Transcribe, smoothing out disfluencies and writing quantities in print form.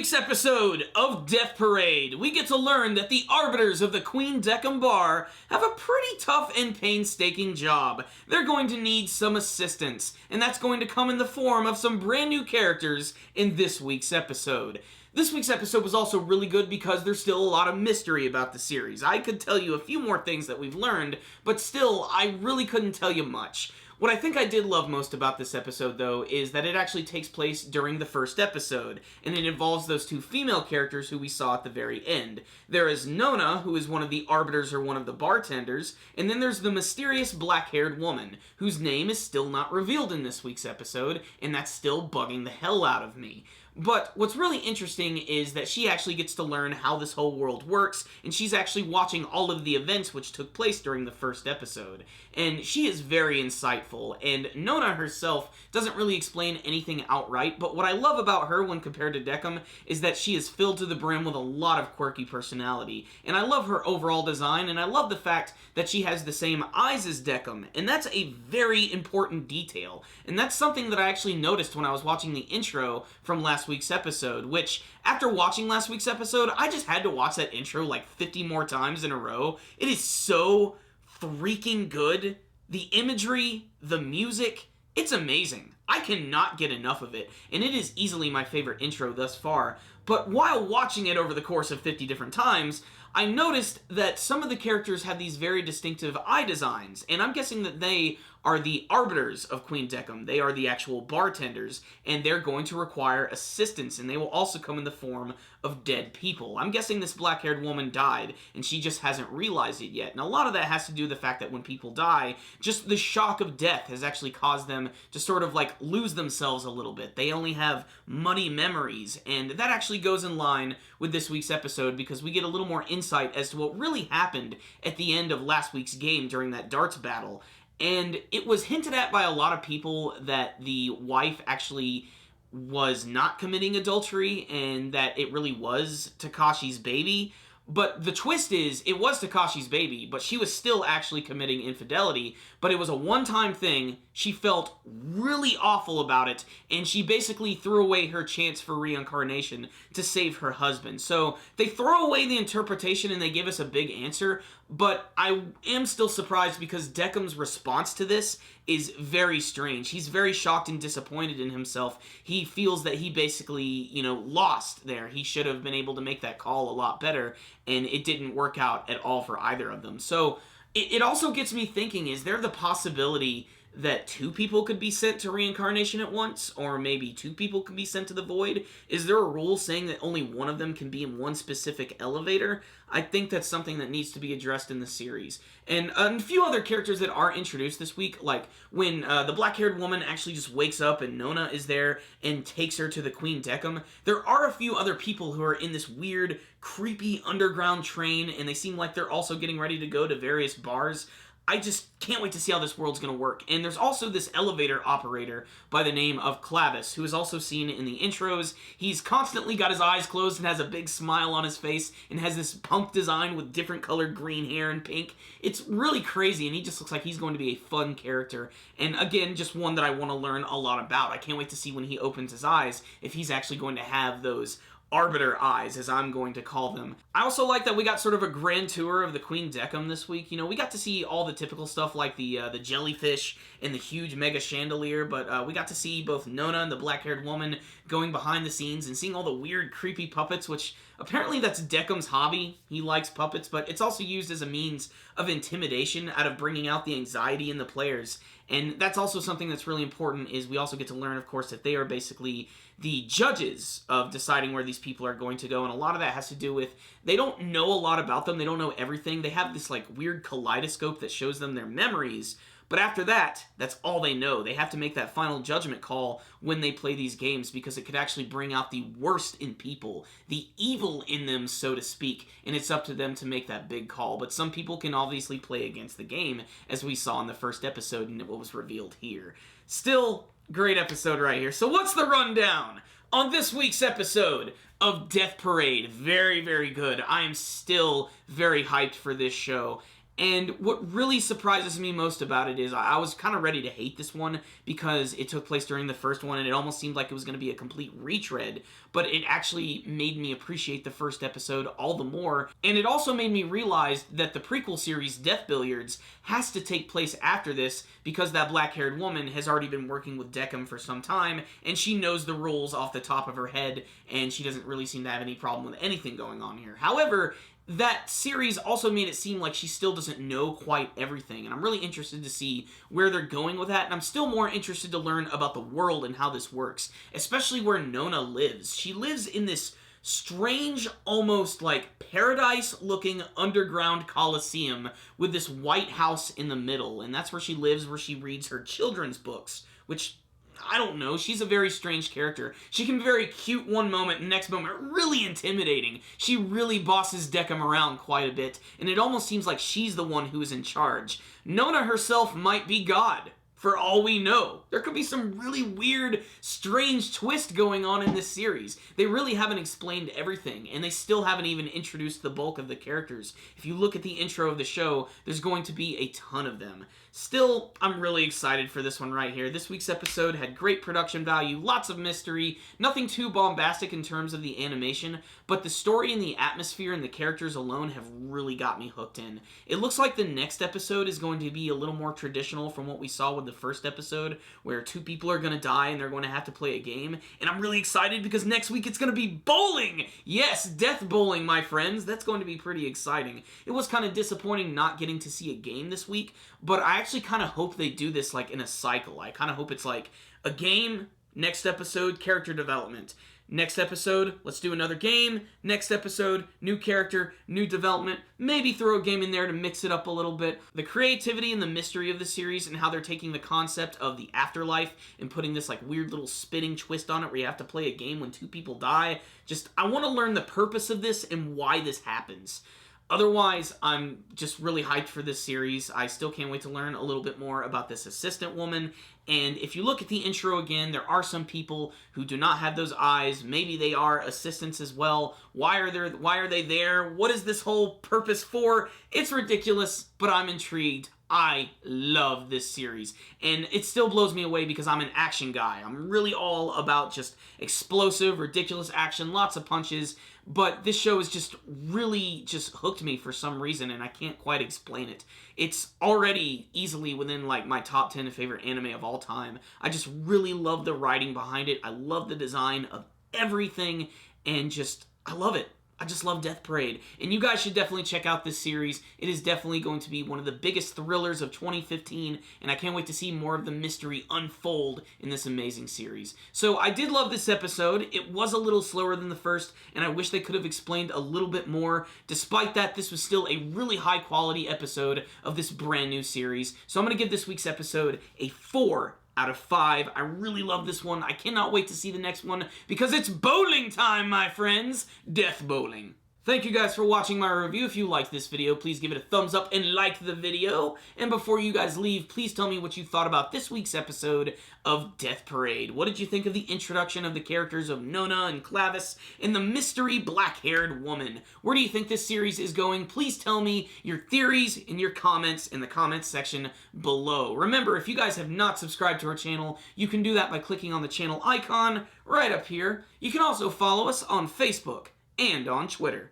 week's episode of Death Parade, we get to learn that the arbiters of the Queen Deckham Bar have a pretty tough and painstaking job. They're going to need some assistance, and that's going to come in the form of some brand new characters in this week's episode. This week's episode was also really good because there's still a lot of mystery about the series. I could tell you a few more things that we've learned, but still, I really couldn't tell you much. What I think I did love most about this episode, though, is that it actually takes place during the first episode, and it involves those two female characters who we saw at the very end. There is Nona, who is one of the arbiters or one of the bartenders, and then there's the mysterious black-haired woman, whose name is still not revealed in this week's episode, and that's still bugging the hell out of me. But what's really interesting is that she actually gets to learn how this whole world works, and she's actually watching all of the events which took place during the first episode. And she is very insightful, and Nona herself doesn't really explain anything outright, but what I love about her when compared to Deckham is that she is filled to the brim with a lot of quirky personality. And I love her overall design, and I love the fact that she has the same eyes as Deckham, and that's a very important detail. And that's something that I actually noticed when I was watching the intro from last week's episode, which, after watching last week's episode, I just had to watch that intro like 50 more times in a row. It is so freaking good. The imagery, the music, it's amazing. I cannot get enough of it, and it is easily my favorite intro thus far. But while watching it over the course of 50 different times, I noticed that some of the characters have these very distinctive eye designs, and I'm guessing that they are the arbiters of Queen Deckham. They are the actual bartenders, and they're going to require assistance, and they will also come in the form of dead people. I'm guessing this black-haired woman died, and she just hasn't realized it yet. And a lot of that has to do with the fact that when people die, just the shock of death has actually caused them to sort of like lose themselves a little bit. They only have muddy memories, and that actually goes in line with this week's episode because we get a little more insight as to what really happened at the end of last week's game during that darts battle. And it was hinted at by a lot of people that the wife actually was not committing adultery and that it really was Takashi's baby. But the twist is, it was Takashi's baby, but she was still actually committing infidelity, but it was a one-time thing. She felt really awful about it, and she basically threw away her chance for reincarnation to save her husband. So they throw away the interpretation and they give us a big answer, but I am still surprised because Deckham's response to this is very strange. He's very shocked and disappointed in himself. He feels that he basically, lost there. He should have been able to make that call a lot better, and it didn't work out at all for either of them. So it also gets me thinking, is there the possibility that two people could be sent to reincarnation at once, or maybe two people could be sent to the void? Is there a rule saying that only one of them can be in one specific elevator? I think that's something that needs to be addressed in the series. And a few other characters that are introduced this week, like when the black-haired woman actually just wakes up and Nona is there and takes her to the Queen Deckham. There are a few other people who are in this weird, creepy underground train, and they seem like they're also getting ready to go to various bars. I just can't wait to see how this world's going to work. And there's also this elevator operator by the name of Clavis, who is also seen in the intros. He's constantly got his eyes closed and has a big smile on his face and has this punk design with different colored green hair and pink. It's really crazy, and he just looks like he's going to be a fun character. And again, just one that I want to learn a lot about. I can't wait to see when he opens his eyes if he's actually going to have those arbiter eyes, as I'm going to call them. I also like that we got sort of a grand tour of the Queen Deckham this week. We got to see all the typical stuff like the jellyfish and the huge mega chandelier, but we got to see both Nona and the black-haired woman going behind the scenes and seeing all the weird, creepy puppets, which apparently that's Deckham's hobby. He likes puppets, but it's also used as a means of intimidation out of bringing out the anxiety in the players. And that's also something that's really important, is we also get to learn, of course, that they are basically the judges of deciding where these people are going to go, and a lot of that has to do with they don't know a lot about them, they don't know everything, they have this like weird kaleidoscope that shows them their memories, but after that, that's all they know. They have to make that final judgment call when they play these games because it could actually bring out the worst in people, the evil in them, so to speak, and it's up to them to make that big call. But some people can obviously play against the game, as we saw in the first episode and what was revealed here. Still, great episode right here. So what's the rundown on this week's episode of Death Parade? Very, very good. I am still very hyped for this show. And what really surprises me most about it is I was kind of ready to hate this one because it took place during the first one and it almost seemed like it was going to be a complete retread, but it actually made me appreciate the first episode all the more, and it also made me realize that the prequel series Death Billiards has to take place after this because that black-haired woman has already been working with Deckham for some time, and she knows the rules off the top of her head, and she doesn't really seem to have any problem with anything going on here. However, that series also made it seem like she still doesn't know quite everything, and I'm really interested to see where they're going with that, and I'm still more interested to learn about the world and how this works, especially where Nona lives. She lives in this strange, almost like paradise-looking underground coliseum with this White House in the middle, and that's where she lives, where she reads her children's books, which, I don't know, she's a very strange character. She can be very cute one moment, and next moment really intimidating. She really bosses Deckham around quite a bit, and it almost seems like she's the one who is in charge. Nona herself might be God, for all we know. There could be some really weird, strange twist going on in this series. They really haven't explained everything, and they still haven't even introduced the bulk of the characters. If you look at the intro of the show, there's going to be a ton of them. Still, I'm really excited for this one right here. This week's episode had great production value, lots of mystery, nothing too bombastic in terms of the animation, but the story and the atmosphere and the characters alone have really got me hooked in. It looks like the next episode is going to be a little more traditional from what we saw with the first episode, where two people are going to die and they're going to have to play a game, and I'm really excited because next week it's going to be bowling! Yes, death bowling, my friends. That's going to be pretty exciting. It was kind of disappointing not getting to see a game this week, but I actually kind of hope they do this like in a cycle. I kind of hope it's like a game, next episode, character development. Next episode, let's do another game. Next episode, new character, new development. Maybe throw a game in there to mix it up a little bit. The creativity and the mystery of the series and how they're taking the concept of the afterlife and putting this like weird little spinning twist on it where you have to play a game when two people die. Just, I want to learn the purpose of this and why this happens. Otherwise, I'm just really hyped for this series. I still can't wait to learn a little bit more about this assistant woman. And if you look at the intro again, there are some people who do not have those eyes. Maybe they are assistants as well. Why are they there? What is this whole purpose for? It's ridiculous, but I'm intrigued. I love this series, and it still blows me away because I'm an action guy. I'm really all about just explosive, ridiculous action, lots of punches, but this show has just really just hooked me for some reason, and I can't quite explain it. It's already easily within like my top 10 favorite anime of all time. I just really love the writing behind it. I love the design of everything, and just, I love it. I just love Death Parade, and you guys should definitely check out this series. It is definitely going to be one of the biggest thrillers of 2015, and I can't wait to see more of the mystery unfold in this amazing series. So I did love this episode. It was a little slower than the first, and I wish they could have explained a little bit more. Despite that, this was still a really high-quality episode of this brand new series. So I'm going to give this week's episode a 4 out of 5. I really love this one. I cannot wait to see the next one because it's bowling time, my friends. Death bowling. Thank you guys for watching my review. If you liked this video, please give it a thumbs up and like the video. And before you guys leave, please tell me what you thought about this week's episode of Death Parade. What did you think of the introduction of the characters of Nona and Clavis and the mystery black-haired woman? Where do you think this series is going? Please tell me your theories and your comments in the comments section below. Remember, if you guys have not subscribed to our channel, you can do that by clicking on the channel icon right up here. You can also follow us on Facebook and on Twitter.